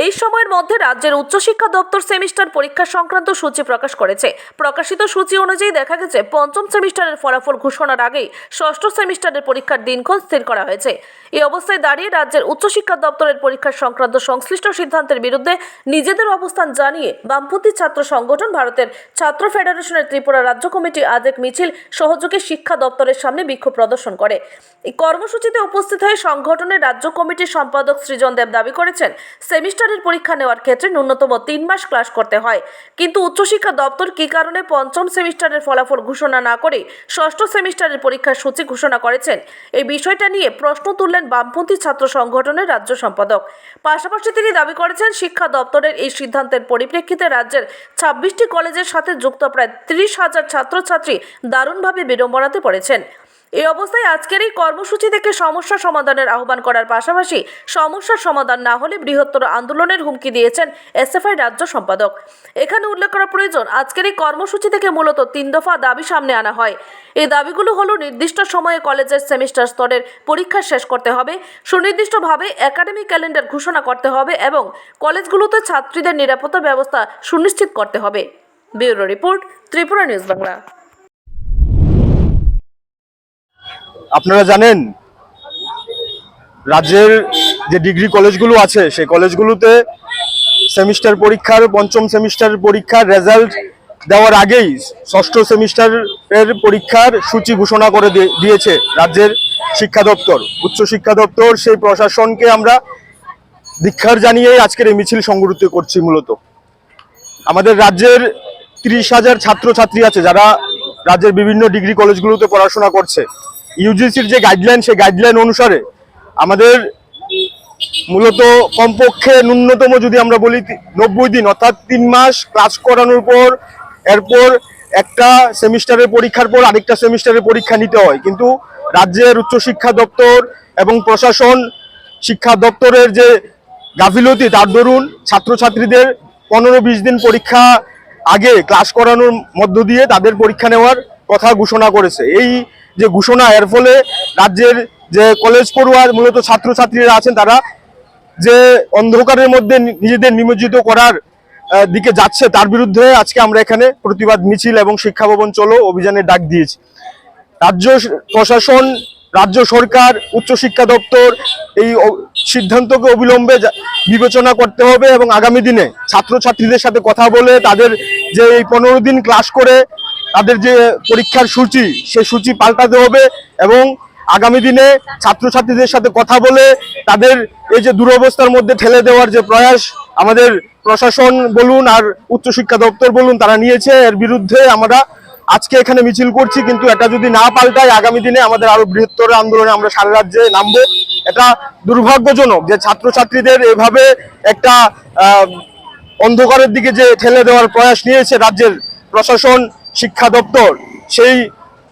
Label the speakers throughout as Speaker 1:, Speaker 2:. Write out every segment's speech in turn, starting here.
Speaker 1: এই সময়ের মধ্যে রাজ্যের উচ্চশিক্ষা দপ্তর সেমিস্টার পরীক্ষা সংক্রান্ত সূচি প্রকাশ করেছে। প্রকাশিত সূচি অনুযায়ী দেখা গেছে পঞ্চম সেমিস্টারের ফলাফল ঘোষণার আগেই ষষ্ঠ সেমিস্টারের পরীক্ষার দিনক্ষণ স্থির করা হয়েছে। এই অবস্থায় দাঁড়িয়ে রাজ্যের উচ্চশিক্ষা দপ্তরের পরীক্ষা সংক্রান্ত সংশ্লিষ্ট সিদ্ধান্তের বিরুদ্ধে নিজেদের অবস্থান জানিয়ে বামপন্থী ছাত্র সংগঠন ভারতের ছাত্র ফেডারেশনের ত্রিপুরা রাজ্য কমিটি আজ এক মিছিল সহযোগে শিক্ষা দপ্তরের সামনে বিক্ষোভ প্রদর্শন করে। এই কর্মসূচিতে উপস্থিত হয়ে সংগঠনের রাজ্য কমিটির সম্পাদক সৃজন দেব দাবি করেছেন, সেমিস্টারের পরীক্ষা নেওয়ার ক্ষেত্রে ন্যূনতম 3 মাস ক্লাস করতে হয়, কিন্তু উচ্চশিক্ষা দপ্তর কী কারণে পঞ্চম সেমিস্টারের ফলাফল ঘোষণা না করে ষষ্ঠ সেমিস্টারের পরীক্ষার সূচি ঘোষণা করেছেন, এই বিষয়টা নিয়ে প্রশ্ন তুললেন বামপন্থী ছাত্র সংগঠনের রাজ্য সম্পাদক। পাশাপাশি তিনি দাবি করেছেন, শিক্ষা দপ্তরের এই সিদ্ধান্তের পরিপ্রেক্ষিতে রাজ্যের 26টি কলেজের সাথে যুক্ত প্রায় 30,000 ছাত্রছাত্রী দারুণভাবে বিড়ম্বনাতে পড়েছেন। এই অবস্থায় আজকের এই কর্মসূচি থেকে সমস্যা সমাধানের আহ্বান করার পাশাপাশি সমস্যার সমাধান না হলে বৃহত্তর আন্দোলনের হুমকি দিয়েছেন এসএফআই রাজ্য সম্পাদক। এখানে উল্লেখ করা প্রয়োজন, আজকের এই কর্মসূচি থেকে মূলত 3 দফা দাবি সামনে আনা হয়। এই দাবিগুলো হলো, নির্দিষ্ট সময়ে কলেজের সেমিস্টার স্তরের পরীক্ষা শেষ করতে হবে, সুনির্দিষ্টভাবে একাডেমিক ক্যালেন্ডার ঘোষণা করতে হবে এবং কলেজগুলোতে ছাত্রীদের নিরাপত্তা ব্যবস্থা সুনিশ্চিত করতে হবে। Bureau report, Tripura news Bangla.
Speaker 2: আপনারা জানেন, রাজ্যের যে ডিগ্রি কলেজগুলো আছে সেই কলেজগুলোতে সেমিস্টার পরীক্ষার পঞ্চম সেমিস্টারের পরীক্ষার রেজাল্ট দেওয়ার আগেই ষষ্ঠ সেমিস্টারের পরীক্ষার সূচি ঘোষণা করে দিয়েছে রাজ্যের শিক্ষা দপ্তর। উচ্চশিক্ষা দপ্তর সেই প্রশাসনকে আমরা ধিক্কার জানিয়ে আজকের এই মিছিল সংগঠিত করছি। মূলত আমাদের রাজ্যের 30,000 ছাত্রছাত্রী আছে যারা রাজ্যের বিভিন্ন ডিগ্রি কলেজগুলোতে পড়াশোনা করছে। ইউজিসির যে গাইডলাইন, সেই গাইডলাইন অনুসারে আমাদের মূলত কমপক্ষে ন্যূনতম যদি আমরা বলি 90 দিন অর্থাৎ 3 মাস ক্লাস করানোর পর এরপর একটা সেমিস্টারের পরীক্ষার পর আরেকটা সেমিস্টারের পরীক্ষা নিতে হয়। কিন্তু রাজ্যের উচ্চশিক্ষা দপ্তর এবং প্রশাসন, শিক্ষা দপ্তরের যে গাফিলতি, তার দরুন ছাত্রছাত্রীদের 15-20 দিন পরীক্ষা আগে ক্লাস করানোর মধ্য দিয়ে তাদের পরীক্ষা নেওয়ার কথা ঘোষণা করেছে। এই যে ঘোষণা, এর ফলে রাজ্যের যে কলেজ পড়ুয়া মূলত ছাত্রছাত্রীরা আছেন তারা যে অন্ধকারের মধ্যে নিজেদের নিমজ্জিত করার দিকে যাচ্ছে, তার বিরুদ্ধে আজকে আমরা এখানে প্রতিবাদ মিছিল এবং শিক্ষা ভবন চলো অভিযানের ডাক দিয়েছি। রাজ্য প্রশাসন, রাজ্য সরকার, উচ্চশিক্ষা দপ্তর এই সিদ্ধান্তকে অবিলম্বে বিবেচনা করতে হবে এবং আগামী দিনে ছাত্রছাত্রীদের সাথে কথা বলে তাদের যে এই 15 দিন ক্লাস করে তাদের যে পরীক্ষার সূচি, সেই সূচি পাল্টাতে হবে এবং আগামী দিনে ছাত্রছাত্রীদের সাথে কথা বলে তাদের এই যে দুরবস্থার মধ্যে ঠেলে দেওয়ার যে প্রয়াস আমাদের প্রশাসন বলুন আর উচ্চশিক্ষা দপ্তর বলুন তারা নিয়েছে, এর বিরুদ্ধে আমরা আজকে এখানে মিছিল করছি। কিন্তু এটা যদি না পাল্টায় আগামী দিনে আমাদের আরো বৃহত্তর আন্দোলনে আমরা সারা রাজ্যে নামবো। এটা দুর্ভাগ্যজনক যে ছাত্রছাত্রীদের এভাবে একটা অন্ধকারের দিকে যে ঠেলে দেওয়ার প্রয়াস নিয়েছে রাজ্যের প্রশাসন, শিক্ষা দপ্তর। সেই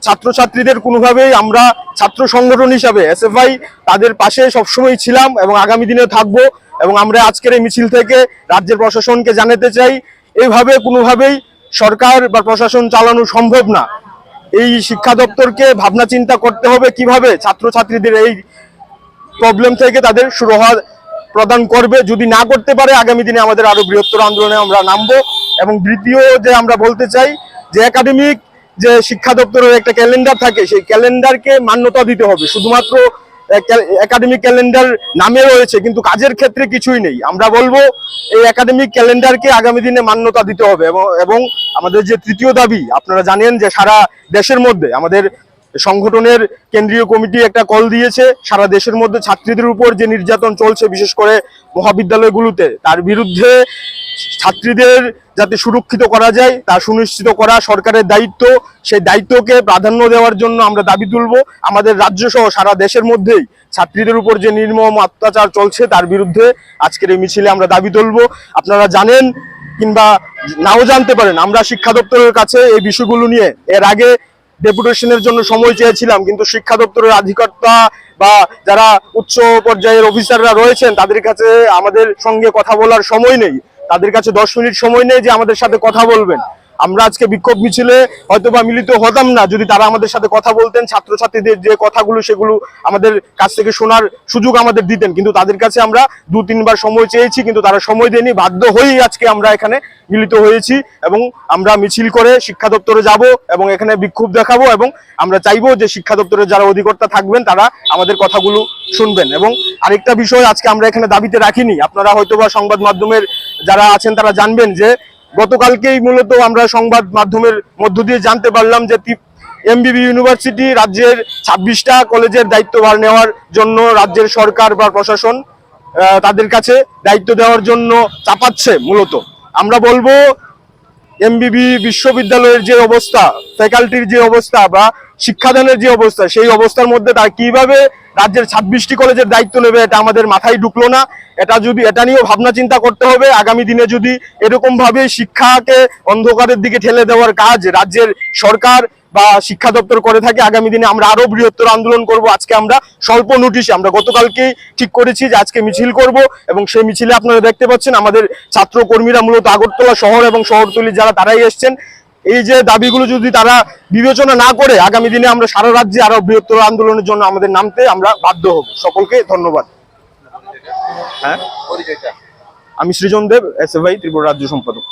Speaker 2: ছাত্রছাত্রীদের কোনোভাবেই আমরা ছাত্র সংগঠন হিসাবে এসএফআই তাদের পাশে সবসময় ছিলাম এবং আগামী দিনে থাকবো। এবং আমরা আজকের এই মিছিল থেকে রাজ্যের প্রশাসনকে জানাতে চাই, এইভাবে কোনোভাবেই সরকার বা প্রশাসন চালানো সম্ভব না। এই শিক্ষা দপ্তরকে ভাবনা চিন্তা করতে হবে কিভাবে ছাত্রছাত্রীদের এই প্রবলেম থেকে তাদের সুরাহা প্রদান করবে। যদি না করতে পারে আগামী দিনে আমাদের আরো বৃহত্তর আন্দোলনে আমরা নামবো। এবং দ্বিতীয় যে আমরা বলতে চাই যে একাডেমিক যে শিক্ষা দপ্তরের একটা ক্যালেন্ডার থাকে, সেই ক্যালেন্ডারকে মান্যতা দিতে হবে। শুধুমাত্র একাডেমিক ক্যালেন্ডার নামে রয়েছে কিন্তু কাজের ক্ষেত্রে কিছুই নেই। আমরা বলবো এই একাডেমিক ক্যালেন্ডারকে আগামী দিনে মান্যতা দিতে হবে। এবং আমাদের যে তৃতীয় দাবি, আপনারা জানেন যে সারা দেশের মধ্যে আমাদের সংগঠনের কেন্দ্রীয় কমিটি একটা কল দিয়েছে, সারা দেশের মধ্যে ছাত্রীদের উপর যে নির্যাতন চলছে বিশেষ করে মহাবিদ্যালয়গুলোতে, তার বিরুদ্ধে ছাত্রীদের যাতে সুরক্ষিত করা যায় তা সুনিশ্চিত করা সরকারের দায়িত্ব। সেই দায়িত্বকে প্রাধান্য দেওয়ার জন্য আমরা দাবি তুলব। আমাদের রাজ্য সহ সারা দেশের মধ্যেই ছাত্রীদের উপর যে নির্মম অত্যাচার চলছে তার বিরুদ্ধে আজকের এই মিছিলে আমরা দাবি তুলব। আপনারা জানেন কিংবা নাও জানতে পারেন, আমরা শিক্ষা দপ্তরের কাছে এই বিষয়গুলো নিয়ে এর আগে ডেপুটেশনের জন্য সময় চেয়েছিলাম, কিন্তু শিক্ষা দপ্তরের আধিকারিকতা বা যারা উচ্চ পর্যায়ের অফিসাররা রয়েছেন তাদের কাছে আমাদের সঙ্গে কথা বলার সময় নেই। তাদের কাছে 10 মিনিট সময় নেই যে আমাদের সাথে কথা বলবেন। আমরা আজকে বিক্ষোভ মিছিলে হয়তোবা মিলিত হতাম না যদি তারা আমাদের সাথে কথা বলতেন, ছাত্রছাত্রীদের যে কথাগুলো সেগুলো আমাদের কাছ থেকে শোনার সুযোগ আমাদের দিতেন, কিন্তু তাদের কাছে আমরা 2-3 বার সময় চেয়েছি, কিন্তু তারা সময় দেয়নি। বাধ্য হয়েই আজকে আমরা এখানে মিলিত হয়েছি এবং আমরা মিছিল করে শিক্ষা দপ্তরে যাব এবং এখানে বিক্ষোভ দেখাবো এবং আমরা চাইবো যে শিক্ষা দপ্তরের যারা অধিকর্তা থাকবেন তারা আমাদের কথাগুলো শুনবেন। এবং আরেকটা বিষয় আজকে আমরা এখানে দাবিতে রাখিনি, আপনারা হয়তোবা সংবাদ মাধ্যমের যারা আছেন তারা জানবেন যে গতকালকেই মূলত আমরা সংবাদ মাধ্যমের মধ্য দিয়ে জানতে পারলাম যে এমবিবি ইউনিভার্সিটি রাজ্যের 26টা কলেজের দায়িত্বভার নেওয়ার জন্য রাজ্যের সরকার বা প্রশাসন তাদের কাছে দায়িত্ব দেওয়ার জন্য চাপাচ্ছে। মূলত আমরা বলবো এমবিবি বিশ্ববিদ্যালয়ের যে অবস্থা, ফ্যাকাল্টির যে অবস্থা বা শিক্ষাদানের যে অবস্থা, সেই অবস্থার মধ্যে তারা কিভাবে রাজ্যের 26টি কলেজের দায়িত্ব নেবে এটা আমাদের মাথায় ঢুকলো না। এটা নিয়েও ভাবনা চিন্তা করতে হবে। আগামী দিনে যদি এরকম ভাবে শিক্ষাকে অন্ধকারের দিকে ঠেলে দেওয়ার কাজ রাজ্যের সরকার বা শিক্ষা দপ্তর করে থাকে, আগামী দিনে আমরা আরো বৃহত্তর আন্দোলন করব। আজকে আমরা স্বল্প নোটিশে আমরা গতকালকেই ঠিক করেছি যে আজকে মিছিল করব এবং সেই মিছিলে আপনারা দেখতে পাচ্ছেন আমাদের ছাত্র কর্মীরা মূলত আগরতলা শহর এবং শহরতলি যারা তারাই এসছেন। এই যে দাবিগুলো যদি তারা বিবেচনা না করে আগামী দিনে আমরা সারা রাজ্যে আরো বৃহত্তর আন্দোলনের জন্য আমাদের নামতে আমরা বাধ্য হব। সকলকে ধন্যবাদ। হ্যাঁ, আমি সৃজন দেব, এসএফআই ত্রিপুরা রাজ্য সম্পাদক।